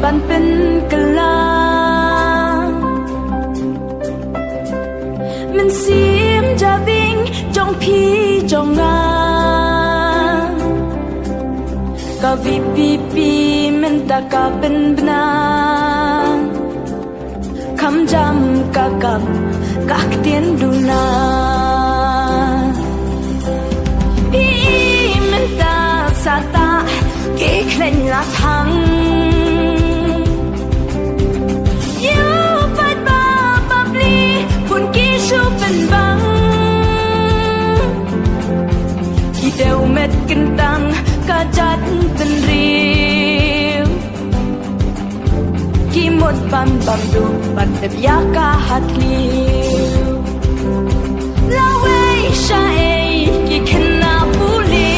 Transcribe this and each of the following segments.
ปันเป็นกะลามันเสียมจะบิงจงพีจงงากะวิปีปีมันตะกะเป็นบนาคำจำกะกับกักเตียนดูนาพี่มันตาสาตาเกะเคล็นละทังยูปัดบาบับลีคุณกี้ชูเป็นบังที่เดวเม็ดกันตังกะจัดเป็นเรียวกี่หมดบันบัมดูบัดเด็บยากาหัดเลียวลาเวชาเอกี่ขนาบุลี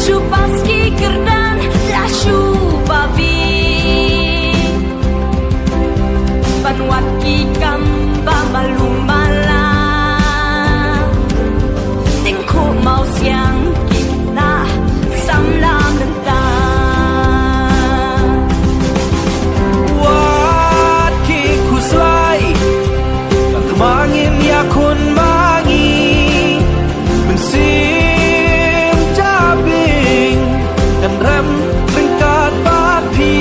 ชูปัสกีกระดานลาชูบาบีปันวัดกีกัมบามาลุมบาลาติ้งคู่เมาเสียงกีนาซ้ำลามน้ำตาMangin yakun mangi Mensim jabing Dan rem ringkat bapi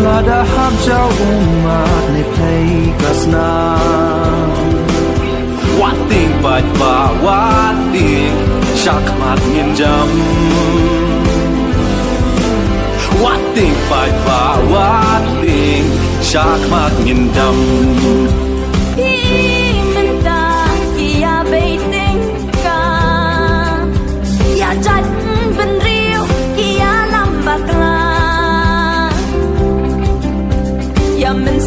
Lada hamjau umat ni play kasna Wating bait ba wating Syakmat ngin jam Wating bait ba wating Syakmat ngin dam Hi menta kia baiting ka Ya jat ben riu kia lam bakla Ya men